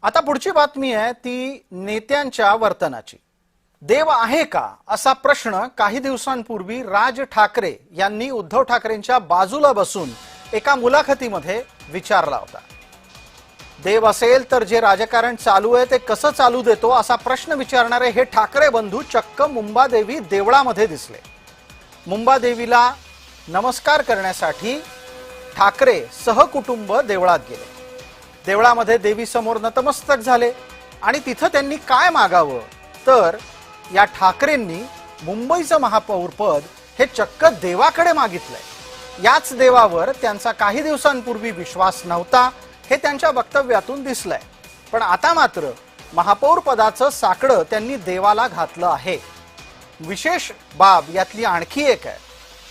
आता पुढची बातमी आहे ती नेत्यांच्या वर्तनाची। देव आहे का असा प्रश्न काही दिवसांपूर्वी राज ठाकरे यांनी उद्धव ठाकरेंच्या बाजूला बसून एका मुलाखतीमध्ये विचारला होता। देव असेल तर जे राजकारण चालू आहे ते कसं चालू देतो असा प्रश्न विचारणारे हे ठाकरे बंधू चक्क मुंबादेवी देवळामध्ये दिसले। मुंबादेवीला नमस्कार करण्यासाठी ठाकरे सहकुटुंब देवळात गेले। देवळामध्ये देवी समोर नतमस्तक झाले आणि तिथं त्यांनी काय मागावं तर या ठाकरेंनी मुंबईचं महापौरपद हे चक्क देवाकडे मागितलंय। याच देवावर त्यांचा काही दिवसांपूर्वी विश्वास नव्हता हे त्यांच्या वक्तव्यातून दिसलंय, पण आता मात्र महापौर पदाचं साकडं त्यांनी देवाला घातलं आहे। विशेष बाब यातली आणखी एक आहे,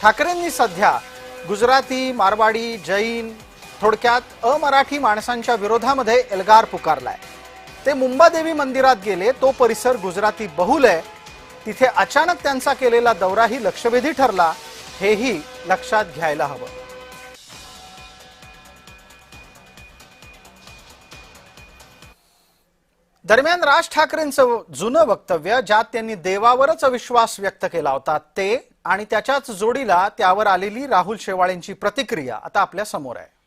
ठाकरेंनी सध्या गुजराती, मारवाडी, जैन, थोडक्यात अमराठी माणसांच्या विरोधामध्ये एल्गार पुकारलाय। ते मुंबादेवी मंदिरात गेले, तो परिसर गुजराती बहुल आहे, तिथे अचानक त्यांचा केलेला दौराही लक्षवेधी ठरला, हेही लक्षात घ्यायला हवं। दरम्यान राज ठाकरेंचं जुनं वक्तव्य ज्यात त्यांनी देवावरच अविश्वास व्यक्त केला होता ते आणि त्याच्याच जोडीला त्यावर आलेली राहुल शेवाळेंची प्रतिक्रिया आता आपल्या समोर आहे।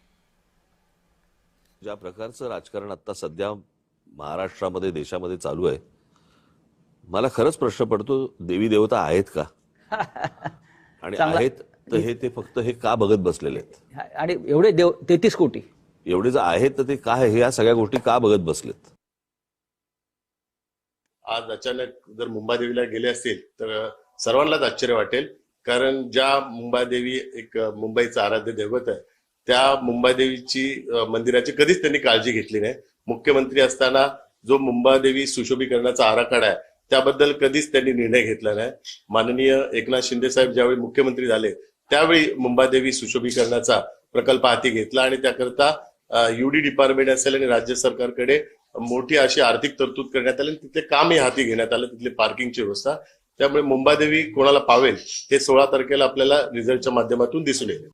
ज्या प्रकारचं राजकारण आता सध्या महाराष्ट्रामध्ये देशामध्ये चालू आहे, मला खरंच प्रश्न पडतो, देवी देवता आहेत का? आणि आहेत तर हे ते फक्त हे का बघत बसलेले आहेत? आणि एवढे देव 33 कोटी एवढे जर आहेत तर ते काय हे या सगळ्या गोष्टी का बघत बसलेत? आज अचानक जर मुंबादेवीला गेले असतील तर सर्वांनाच आश्चर्य वाटेल, कारण ज्या मुंबादेवी एक मुंबईचं आराध्य दैवत आहे त्या मुंबादेवीची मंदिराची कधीच त्यांनी काळजी घेतली नाही। मुख्यमंत्री असताना जो मुंबादेवी सुशोभीकरणाचा आराखडा आहे त्याबद्दल कधीच त्यांनी निर्णय घेतला नाही। माननीय एकनाथ शिंदे साहेब ज्यावेळी मुख्यमंत्री झाले त्यावेळी मुंबादेवी सुशोभीकरणाचा प्रकल्प हाती घेतला आणि त्याकरता यूडी डिपार्टमेंट असेल आणि राज्य सरकारकडे मोठी अशी आर्थिक तरतूद करण्यात आली, तिथले कामही हाती घेण्यात आलं, तिथले पार्किंगची व्यवस्था। त्यामुळे मुंबादेवी कोणाला पावेल हे 16 तारखेला आपल्याला रिझल्टच्या माध्यमातून दिसून येईल।